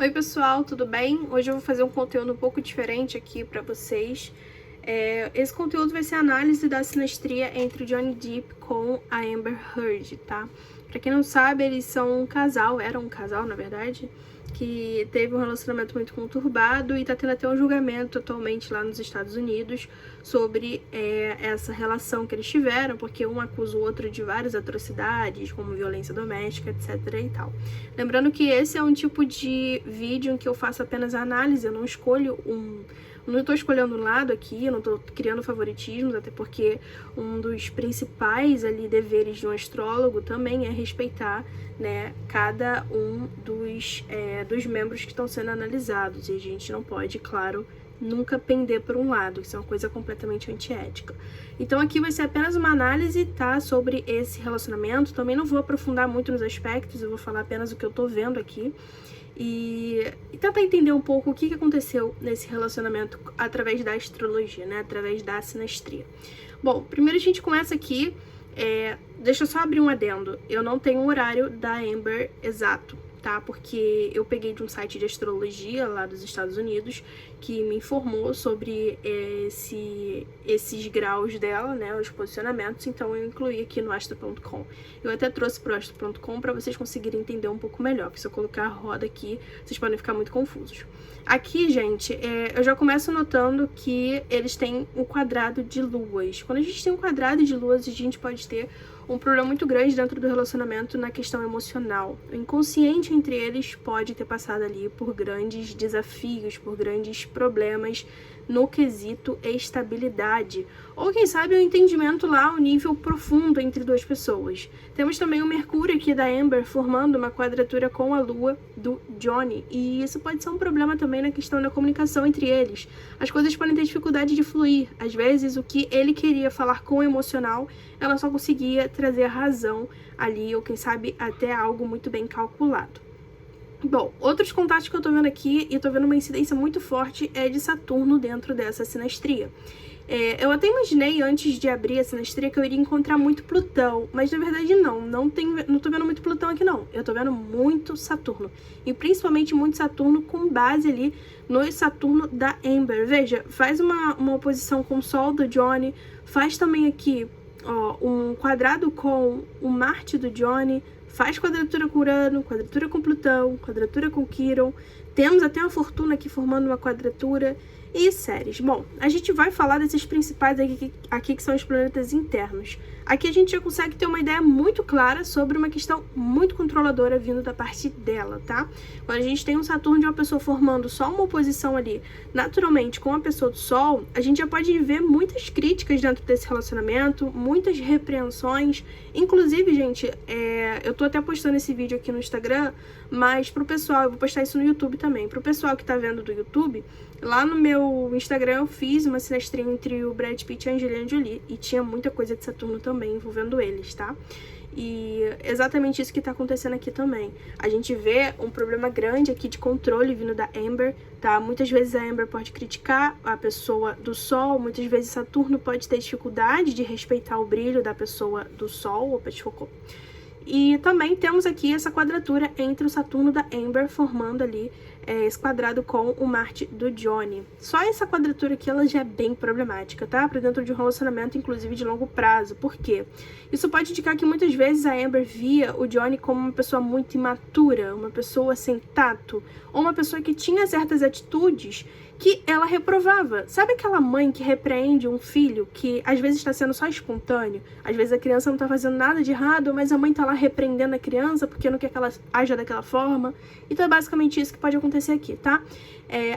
Oi pessoal, tudo bem? Hoje eu vou fazer um conteúdo um pouco diferente aqui pra vocês. Esse conteúdo vai ser a análise da sinastria entre o Johnny Depp com a Amber Heard, tá? Pra quem não sabe, eles são um casal, eram um casal na verdade, que teve um relacionamento muito conturbado e tá tendo até um julgamento atualmente lá nos Estados Unidos sobre essa relação que eles tiveram, porque um acusa o outro de várias atrocidades, como violência doméstica, etc e tal. Lembrando que esse é um tipo de vídeo em que eu faço apenas a análise, eu não escolho não estou escolhendo um lado aqui, eu não estou criando favoritismos, até porque um dos principais ali deveres de um astrólogo também é respeitar, né, cada um dos membros que estão sendo analisados. E a gente não pode, claro, nunca pender por um lado, isso é uma coisa completamente antiética. Então aqui vai ser apenas uma análise, tá, sobre esse relacionamento. Também não vou aprofundar muito nos aspectos, eu vou falar apenas o que eu tô vendo aqui. E tentar entender um pouco o que aconteceu nesse relacionamento através da astrologia, né? Através da sinastria. Bom, primeiro a gente começa aqui. Deixa eu só abrir um adendo. Eu não tenho o horário da Amber exato, tá? Porque eu peguei de um site de astrologia lá dos Estados Unidos que me informou sobre esses graus dela, né, os posicionamentos, então eu incluí aqui no astro.com. Eu até trouxe pro astro.com para vocês conseguirem entender um pouco melhor, porque se eu colocar a roda aqui, vocês podem ficar muito confusos. Aqui, gente, eu já começo notando que eles têm um quadrado de luas. Quando a gente tem um quadrado de luas, a gente pode ter um problema muito grande dentro do relacionamento na questão emocional. O inconsciente entre eles pode ter passado ali por grandes desafios, por grandes problemas no quesito estabilidade. Ou quem sabe o entendimento lá, o nível profundo entre duas pessoas. Temos também o Mercúrio aqui da Amber formando uma quadratura com a Lua do Johnny. E isso pode ser um problema também na questão da comunicação entre eles. As coisas podem ter dificuldade de fluir. Às vezes o que ele queria falar com o emocional, ela só conseguia trazer a razão ali, ou quem sabe até algo muito bem calculado. Bom, outros contatos que eu tô vendo aqui, e tô vendo uma incidência muito forte, é de Saturno dentro dessa sinastria. Eu até imaginei antes de abrir a sinastria que eu iria encontrar muito Plutão, mas na verdade não tô vendo muito Plutão aqui não, eu tô vendo muito Saturno, e principalmente muito Saturno com base ali no Saturno da Amber. Veja, faz uma oposição com o Sol do Johnny, faz também aqui, ó, um quadrado com o Marte do Johnny, faz quadratura com Urano, quadratura com Plutão, quadratura com Quiron. Temos até a Fortuna aqui formando uma quadratura. E Ceres. Bom, a gente vai falar desses principais aqui que são os planetas internos. Aqui a gente já consegue ter uma ideia muito clara sobre uma questão muito controladora vindo da parte dela, tá? Quando a gente tem um Saturno de uma pessoa formando só uma oposição ali, naturalmente, com a pessoa do Sol, a gente já pode ver muitas críticas dentro desse relacionamento, muitas repreensões. Inclusive, gente, eu tô até postando esse vídeo aqui no Instagram, mas pro pessoal, eu vou postar isso no YouTube também, pro pessoal que tá vendo do YouTube, lá no meu Instagram eu fiz uma sinastria entre o Brad Pitt e a Angelina Jolie, e tinha muita coisa de Saturno também envolvendo eles, tá? E exatamente isso que tá acontecendo aqui também. A gente vê um problema grande aqui de controle vindo da Amber, tá? Muitas vezes a Amber pode criticar a pessoa do Sol, muitas vezes Saturno pode ter dificuldade de respeitar o brilho da pessoa do Sol. Opa, desfocou. E também temos aqui essa quadratura entre o Saturno da Amber formando ali esse quadrado com o Marte do Johnny. Só essa quadratura aqui ela já é bem problemática, tá? Para dentro de um relacionamento, inclusive de longo prazo. Por quê? Isso pode indicar que muitas vezes a Amber via o Johnny como uma pessoa muito imatura, uma pessoa sem tato, ou uma pessoa que tinha certas atitudes que ela reprovava. Sabe aquela mãe que repreende um filho que às vezes está sendo só espontâneo? Às vezes a criança não está fazendo nada de errado, mas a mãe está lá repreendendo a criança porque não quer que ela haja daquela forma. Então é basicamente isso que pode acontecer aqui, tá?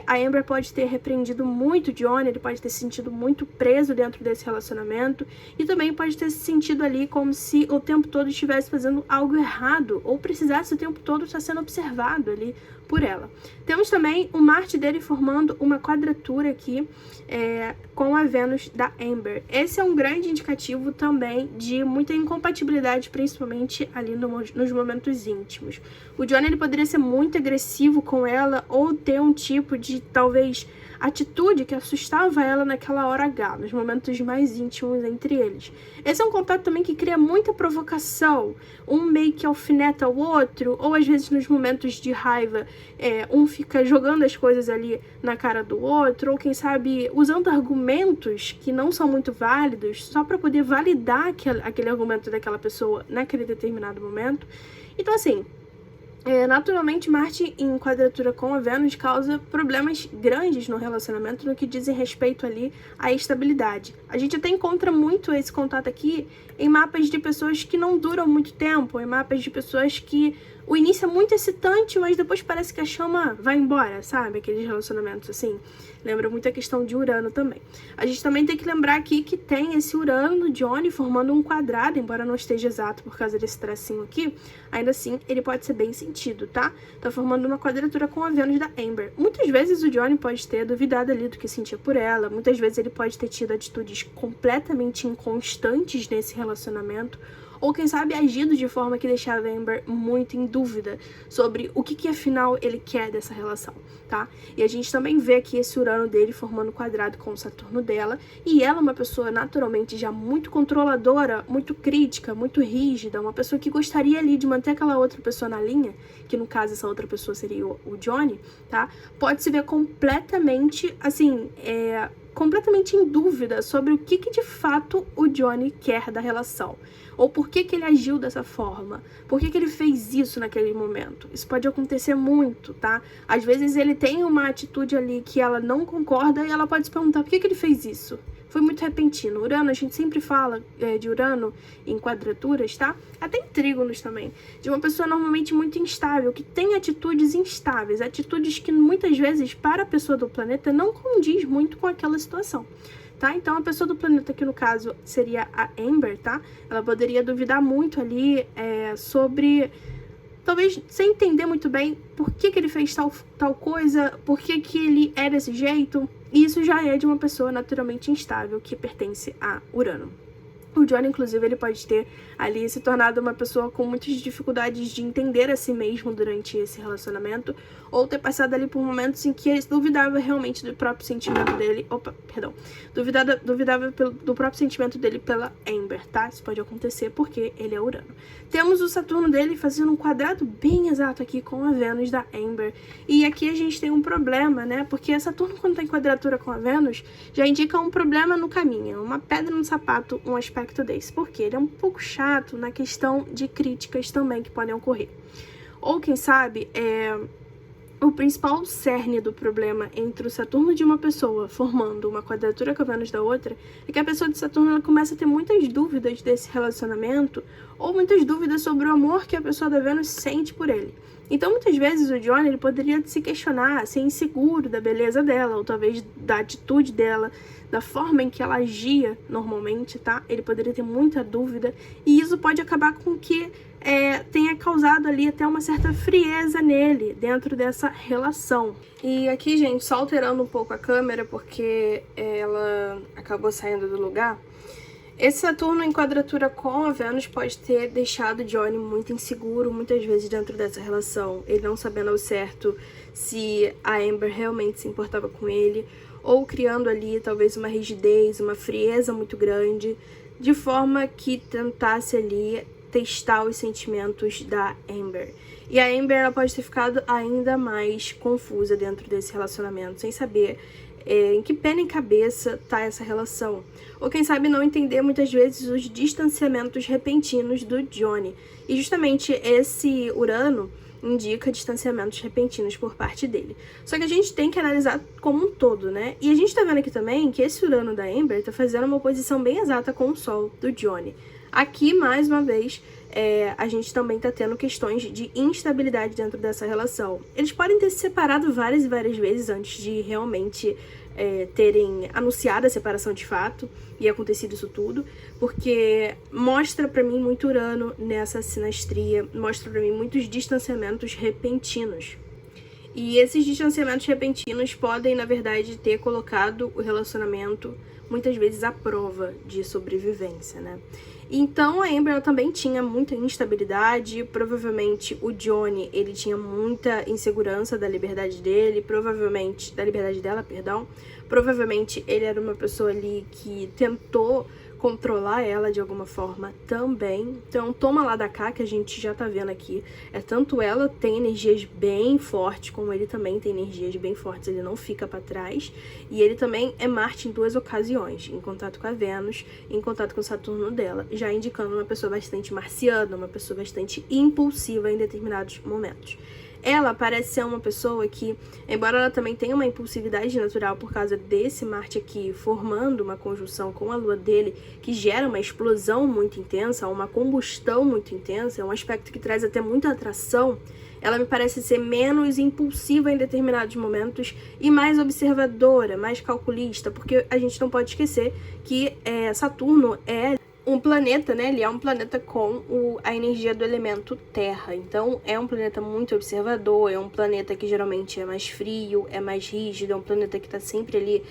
A Amber pode ter repreendido muito o Johnny, ele pode ter se sentido muito preso dentro desse relacionamento, e também pode ter se sentido ali como se o tempo todo estivesse fazendo algo errado, ou precisasse o tempo todo estar sendo observado ali por ela. Temos também o Marte dele formando uma quadratura aqui com a Vênus da Amber. Esse é um grande indicativo também de muita incompatibilidade, principalmente ali nos momentos íntimos. O Johnny ele poderia ser muito agressivo com ela, ou ter um tipo de, talvez, atitude que assustava ela naquela hora H, nos momentos mais íntimos entre eles. Esse é um contato também que cria muita provocação, um meio que alfineta o outro, ou às vezes nos momentos de raiva, um fica jogando as coisas ali na cara do outro, ou quem sabe usando argumentos que não são muito válidos, só para poder validar aquele argumento daquela pessoa naquele determinado momento. Então, assim, naturalmente, Marte em quadratura com a Vênus causa problemas grandes no relacionamento no que dizem respeito ali à estabilidade. A gente até encontra muito esse contato aqui em mapas de pessoas que não duram muito tempo, em mapas de pessoas que o início é muito excitante, mas depois parece que a chama vai embora, sabe? Aqueles relacionamentos assim. Lembra muito a questão de Urano também. A gente também tem que lembrar aqui que tem esse Urano do Johnny formando um quadrado, embora não esteja exato por causa desse tracinho aqui, ainda assim ele pode ser bem sentido, tá? Tá formando uma quadratura com a Vênus da Amber. Muitas vezes o Johnny pode ter duvidado ali do que sentia por ela, muitas vezes ele pode ter tido atitudes completamente inconstantes nesse relacionamento, ou quem sabe agido de forma que deixava a Amber muito em dúvida sobre o que afinal ele quer dessa relação, tá? E a gente também vê aqui esse Urano dele formando quadrado com o Saturno dela, e ela é uma pessoa naturalmente já muito controladora, muito crítica, muito rígida, uma pessoa que gostaria ali de manter aquela outra pessoa na linha, que no caso essa outra pessoa seria o Johnny, tá? Pode se ver completamente, assim, completamente em dúvida sobre o que de fato o Johnny quer da relação. Ou por que ele agiu dessa forma? Por que ele fez isso naquele momento? Isso pode acontecer muito, tá? Às vezes ele tem uma atitude ali que ela não concorda e ela pode se perguntar por que ele fez isso? Foi muito repentino. Urano, a gente sempre fala de Urano em quadraturas, tá? Até em trígonos também. De uma pessoa normalmente muito instável, que tem atitudes instáveis, atitudes que muitas vezes para a pessoa do planeta não condiz muito com aquela situação. Tá? Então, a pessoa do planeta, que no caso seria a Amber, tá? Ela poderia duvidar muito ali sobre, talvez sem entender muito bem por que ele fez tal coisa, por que ele é desse jeito. E isso já é de uma pessoa naturalmente instável que pertence a Urano. O Johnny, inclusive, ele pode ter ali se tornado uma pessoa com muitas dificuldades de entender a si mesmo durante esse relacionamento, ou ter passado ali por momentos em que ele duvidava realmente do próprio sentimento dele, duvidava do próprio sentimento dele pela Amber, tá? Isso pode acontecer porque ele é Urano. Temos o Saturno dele fazendo um quadrado bem exato aqui com a Vênus da Amber, e aqui a gente tem um problema, né? Porque Saturno, quando tá em quadratura com a Vênus, já indica um problema no caminho, uma pedra no sapato, um aspecto desse, porque ele é um pouco chato na questão de críticas também que podem ocorrer. Ou quem sabe, o principal cerne do problema entre o Saturno de uma pessoa formando uma quadratura com a Vênus da outra é que a pessoa de Saturno ela começa a ter muitas dúvidas desse relacionamento, ou muitas dúvidas sobre o amor que a pessoa da Vênus sente por ele. Então, muitas vezes, o Johnny ele poderia se questionar, ser inseguro da beleza dela, ou talvez da atitude dela, da forma em que ela agia normalmente, tá? Ele poderia ter muita dúvida, e isso pode acabar com que tenha causado ali até uma certa frieza nele, dentro dessa relação. E aqui, gente, só alterando um pouco a câmera, porque ela acabou saindo do lugar. Esse Saturno em quadratura com a Vênus pode ter deixado Johnny muito inseguro, muitas vezes dentro dessa relação, ele não sabendo ao certo se a Amber realmente se importava com ele, ou criando ali talvez uma rigidez, uma frieza muito grande, de forma que tentasse ali testar os sentimentos da Amber. E a Amber ela pode ter ficado ainda mais confusa dentro desse relacionamento, sem saber em que pé nem cabeça tá essa relação. Ou quem sabe não entender muitas vezes os distanciamentos repentinos do Johnny. E justamente esse Urano indica distanciamentos repentinos por parte dele. Só que a gente tem que analisar como um todo, né? E a gente tá vendo aqui também que esse Urano da Amber tá fazendo uma oposição bem exata com o Sol do Johnny. Aqui, mais uma vez, a gente também tá tendo questões de instabilidade dentro dessa relação. Eles podem ter se separado várias e várias vezes antes de realmente terem anunciado a separação de fato e acontecido isso tudo, porque mostra pra mim muito Urano nessa sinastria, mostra pra mim muitos distanciamentos repentinos. E esses distanciamentos repentinos podem, na verdade, ter colocado o relacionamento muitas vezes a prova de sobrevivência, né? Então a Amber ela também tinha muita instabilidade, provavelmente o Johnny, ele tinha muita insegurança da liberdade dele, provavelmente, da liberdade dela, perdão, provavelmente ele era uma pessoa ali que tentou controlar ela de alguma forma também. Então toma lá da cá, que a gente já tá vendo aqui, tanto ela tem energias bem fortes, como ele também tem energias bem fortes, ele não fica pra trás, e ele também é Marte em 2 ocasiões, em contato com a Vênus, em contato com o Saturno dela, já indicando uma pessoa bastante marciana, uma pessoa bastante impulsiva em determinados momentos. Ela parece ser uma pessoa que, embora ela também tenha uma impulsividade natural por causa desse Marte aqui, formando uma conjunção com a Lua dele, que gera uma explosão muito intensa, uma combustão muito intensa, é um aspecto que traz até muita atração, ela me parece ser menos impulsiva em determinados momentos e mais observadora, mais calculista, porque a gente não pode esquecer que Saturno é um planeta, né? Ele é um planeta com a energia do elemento terra. Então, é um planeta muito observador, é um planeta que geralmente é mais frio, é mais rígido, é um planeta que está sempre ali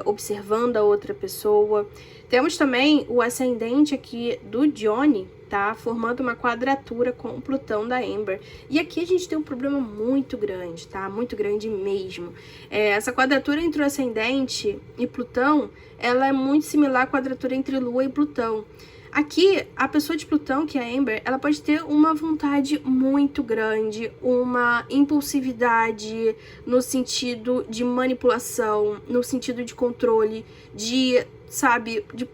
observando a outra pessoa. Temos também o ascendente aqui do Johnny, tá? Formando uma quadratura com o Plutão da Amber. E aqui a gente tem um problema muito grande, tá? Muito grande mesmo. Essa quadratura entre o ascendente e Plutão, ela é muito similar à quadratura entre Lua e Plutão. Aqui, a pessoa de Plutão, que é a Amber, ela pode ter uma vontade muito grande, uma impulsividade no sentido de manipulação, no sentido de controle, de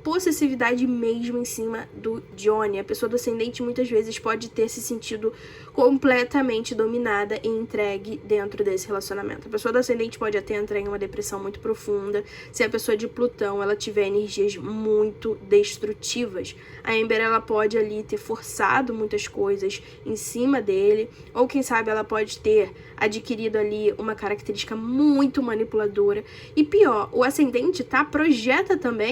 possessividade mesmo em cima do Johnny. A pessoa do ascendente muitas vezes pode ter se sentido completamente dominada e entregue dentro desse relacionamento. A pessoa do ascendente pode até entrar em uma depressão muito profunda se a pessoa de Plutão ela tiver energias muito destrutivas. A Amber ela pode ali ter forçado muitas coisas em cima dele, ou quem sabe ela pode ter adquirido ali uma característica muito manipuladora. E pior, o ascendente projeta também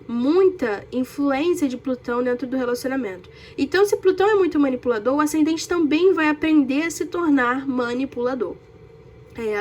muita influência de Plutão dentro do relacionamento. Então, se Plutão é muito manipulador, o ascendente também vai aprender a se tornar manipulador.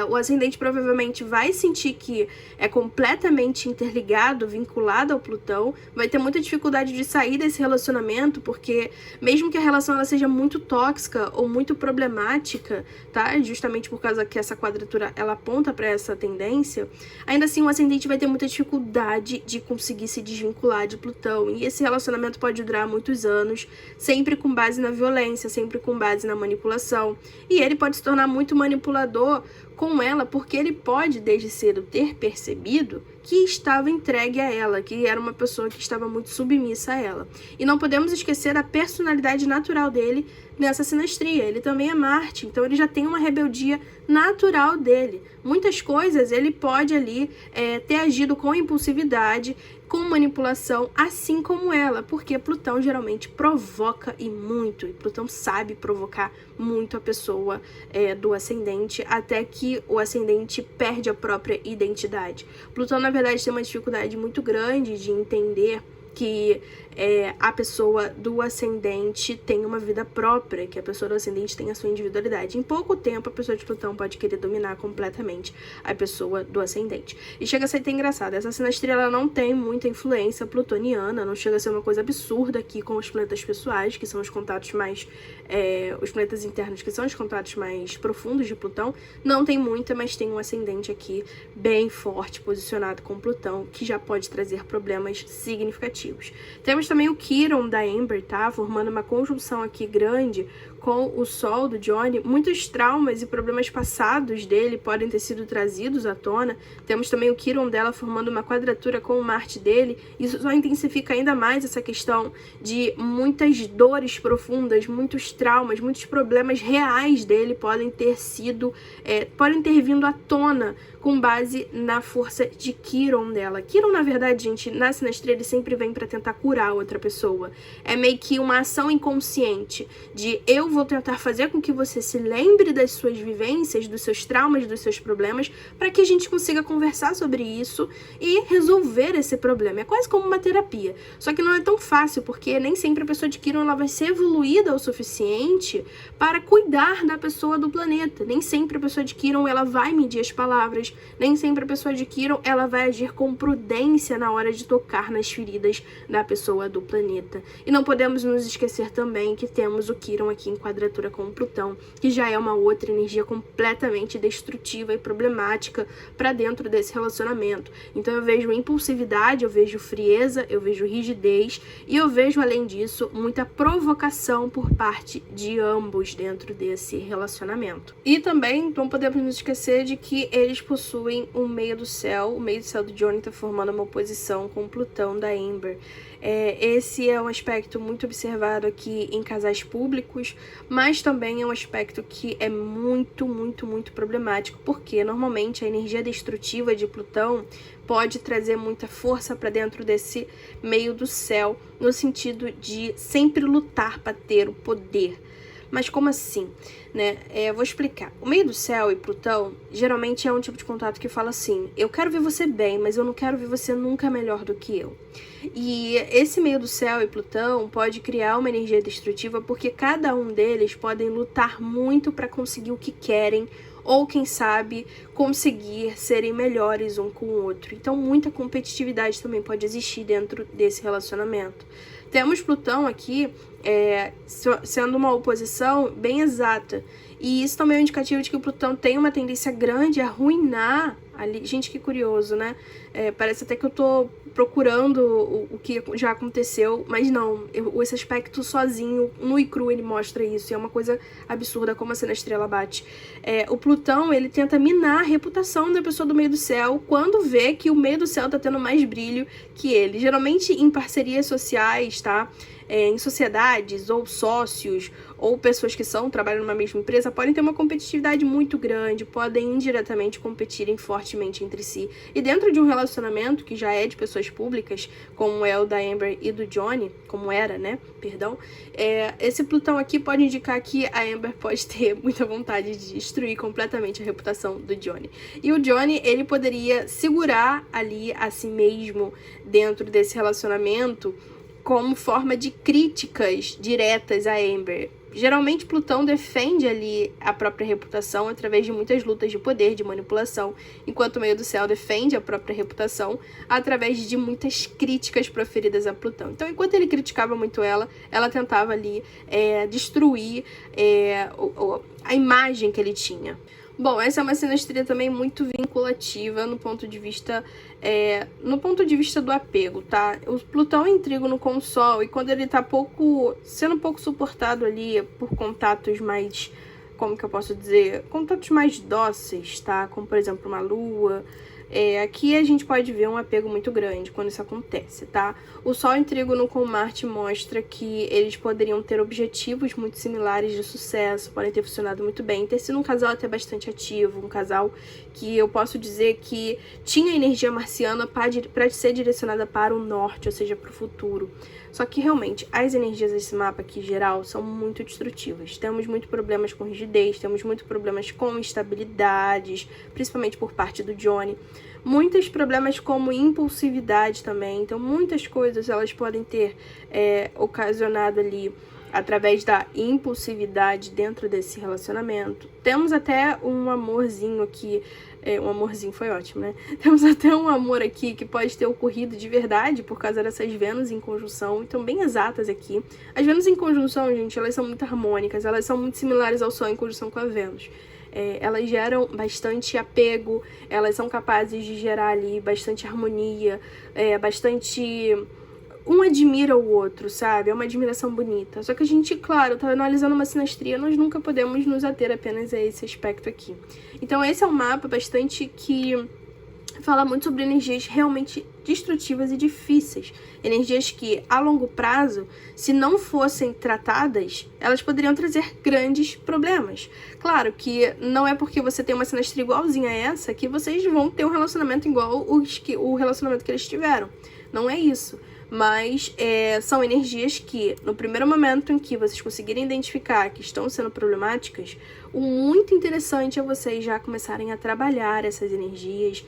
O ascendente provavelmente vai sentir que é completamente interligado, vinculado ao Plutão, vai ter muita dificuldade de sair desse relacionamento, porque mesmo que a relação ela seja muito tóxica ou muito problemática, tá? Justamente por causa que essa quadratura ela aponta para essa tendência, ainda assim o ascendente vai ter muita dificuldade de conseguir se desvincular de Plutão, e esse relacionamento pode durar muitos anos, sempre com base na violência, sempre com base na manipulação, e ele pode se tornar muito manipulador com ela, porque ele pode desde cedo ter percebido que estava entregue a ela, que era uma pessoa que estava muito submissa a ela. E não podemos esquecer a personalidade natural dele nessa sinastria. Ele também é Marte, então ele já tem uma rebeldia natural dele. Muitas coisas ele pode ali ter agido com impulsividade, com manipulação, assim como ela, porque Plutão geralmente provoca e muito, e Plutão sabe provocar muito a pessoa do ascendente, até que o ascendente perde a própria identidade. Plutão, na verdade, tem uma dificuldade muito grande de entender que a pessoa do ascendente tem uma vida própria, que a pessoa do ascendente tem a sua individualidade. Em pouco tempo, a pessoa de Plutão pode querer dominar completamente a pessoa do ascendente. E chega a ser até engraçado, essa sinastria ela não tem muita influência plutoniana, não chega a ser uma coisa absurda aqui com os planetas pessoais, que são os contatos mais... os planetas internos, que são os contatos mais profundos de Plutão. Não tem muita, mas tem um ascendente aqui bem forte, posicionado com Plutão, que já pode trazer problemas significativos. Temos também o Quiron da Amber, tá? Formando uma conjunção aqui grande com o Sol do Johnny. Muitos traumas e problemas passados dele podem ter sido trazidos à tona. Temos também o Quiron dela formando uma quadratura com o Marte dele. Isso só intensifica ainda mais essa questão de muitas dores profundas, muitos traumas, muitos problemas reais dele podem ter vindo à tona com base na força de Quiron dela. Quiron, na verdade, gente, na sinastria ele sempre vem também para tentar curar outra pessoa. É meio que uma ação inconsciente de eu vou tentar fazer com que você se lembre das suas vivências, dos seus traumas, dos seus problemas, para que a gente consiga conversar sobre isso e resolver esse problema. É quase como uma terapia. Só que não é tão fácil, porque nem sempre a pessoa de Quirón ela vai ser evoluída o suficiente para cuidar da pessoa do planeta. Nem sempre a pessoa de Quirón ela vai medir as palavras, nem sempre a pessoa de Quirón ela vai agir com prudência na hora de tocar nas feridas da pessoa do planeta. E não podemos nos esquecer também que temos o Quirón aqui em quadratura com o Plutão, que já é uma outra energia completamente destrutiva e problemática para dentro desse relacionamento. Então eu vejo impulsividade, eu vejo frieza, eu vejo rigidez e eu vejo, além disso, muita provocação por parte de ambos dentro desse relacionamento. E também não podemos nos esquecer de que eles possuem o meio do céu do Johnny está formando uma oposição com o Plutão da Amber. Esse é um aspecto muito observado aqui em casais públicos, mas também é um aspecto que é muito problemático, porque normalmente a energia destrutiva de Plutão pode trazer muita força para dentro desse meio do céu, no sentido de sempre lutar para ter o poder. Mas como assim, né? Eu vou explicar. O meio do céu e Plutão, geralmente é um tipo de contato que fala assim, eu quero ver você bem, mas eu não quero ver você nunca melhor do que eu. E esse meio do céu e Plutão pode criar uma energia destrutiva, porque cada um deles podem lutar muito para conseguir o que querem, ou quem sabe conseguir serem melhores um com o outro. Então muita competitividade também pode existir dentro desse relacionamento. Temos Plutão aqui sendo uma oposição bem exata. E isso também é um indicativo de que o Plutão tem uma tendência grande a arruinar ali. Gente, que curioso, né? Parece até que eu tô procurando o que já aconteceu, mas não. Esse aspecto sozinho, nu e cru, ele mostra isso. E é uma coisa absurda como a sinastria ela bate. O Plutão, ele tenta minar a reputação da pessoa do meio do céu quando vê que o meio do céu tá tendo mais brilho que ele. Geralmente em parcerias sociais, tá? Em sociedades ou sócios ou pessoas que trabalham numa mesma empresa podem ter uma competitividade muito grande, podem indiretamente competirem fortemente entre si. E dentro de um relacionamento que já é de pessoas públicas, como é o da Amber e do Johnny, como era, né? Perdão. Esse Plutão aqui pode indicar que a Amber pode ter muita vontade de destruir completamente a reputação do Johnny. E o Johnny, ele poderia segurar ali a si mesmo dentro desse relacionamento como forma de críticas diretas a Amber. Geralmente Plutão defende ali a própria reputação através de muitas lutas de poder, de manipulação, enquanto o meio do céu defende a própria reputação através de muitas críticas proferidas a Plutão. Então, enquanto ele criticava muito ela tentava ali destruir a imagem que ele tinha. Bom, essa é uma sinastria também muito vinculativa no ponto de vista do apego, tá? O Plutão é em trígono com o Sol, e quando ele tá sendo um pouco suportado ali por contatos mais, como que eu posso dizer? Contatos mais dóceis, tá? Como, por exemplo, uma Lua. Aqui a gente pode ver um apego muito grande quando isso acontece, tá? O Sol em trígono com Marte mostra que eles poderiam ter objetivos muito similares de sucesso, podem ter funcionado muito bem, ter sido um casal até bastante ativo, um casal que eu posso dizer que tinha energia marciana para ser direcionada para o norte, ou seja, para o futuro. Só que realmente as energias desse mapa aqui geral são muito destrutivas. Temos muitos problemas com rigidez, temos muitos problemas com instabilidades, principalmente por parte do Johnny. Muitos problemas como impulsividade também. Então muitas coisas elas podem ter ocasionado ali através da impulsividade dentro desse relacionamento. Temos até um amorzinho aqui, um amorzinho foi ótimo, né? Temos até um amor aqui que pode ter ocorrido de verdade por causa dessas Vênus em conjunção, então bem exatas aqui. As Vênus em conjunção, gente, elas são muito harmônicas, elas são muito similares ao Sol em conjunção com a Vênus. Elas geram bastante apego, elas são capazes de gerar ali bastante harmonia, bastante... Um admira o outro, sabe? É uma admiração bonita. Só que a gente, claro, tá analisando uma sinastria, nós nunca podemos nos ater apenas a esse aspecto aqui. Então esse é um mapa bastante que fala muito sobre energias realmente destrutivas e difíceis. Energias que, a longo prazo, se não fossem tratadas, elas poderiam trazer grandes problemas. Claro que não é porque você tem uma sinastria igualzinha a essa que vocês vão ter um relacionamento igual o relacionamento que eles tiveram. Não é isso. Mas são energias que, no primeiro momento em que vocês conseguirem identificar que estão sendo problemáticas, o muito interessante é vocês já começarem a trabalhar essas energias,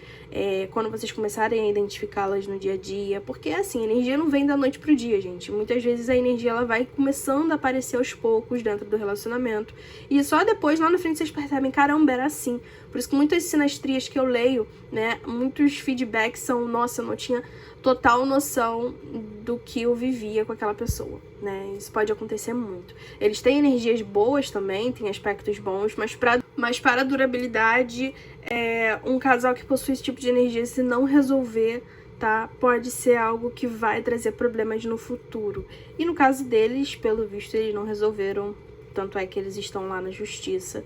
quando vocês começarem a identificá-las no dia a dia, porque assim, a energia não vem da noite pro dia, gente. Muitas vezes a energia ela vai começando a aparecer aos poucos dentro do relacionamento, e só depois, lá na frente, vocês percebem, caramba, era assim. Por isso que muitas sinastrias que eu leio, né, muitos feedbacks são, nossa, eu não tinha total noção do que eu vivia com aquela pessoa, né? Isso pode acontecer muito. Eles têm energias boas também, têm aspectos bons, mas para a durabilidade, um casal que possui esse tipo de energia, se não resolver, tá, pode ser algo que vai trazer problemas no futuro. E no caso deles, pelo visto, eles não resolveram, tanto é que eles estão lá na justiça,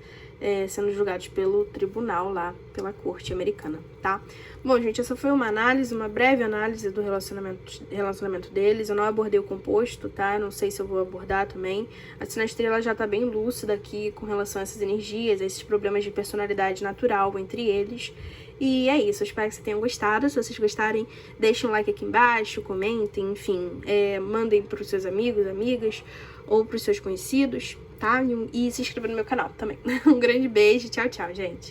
sendo julgados pelo tribunal lá, pela corte americana, tá? Bom, gente, essa foi uma análise, uma breve análise do relacionamento deles. Eu não abordei o composto, tá? Não sei se eu vou abordar também. A sinastria, ela já tá bem lúcida aqui com relação a essas energias, a esses problemas de personalidade natural entre eles. E é isso, eu espero que vocês tenham gostado. Se vocês gostarem, deixem um like aqui embaixo, comentem, enfim, mandem para os seus amigos, amigas, ou para os seus conhecidos, tá? E se inscreva no meu canal também. Um grande beijo, tchau, tchau, gente!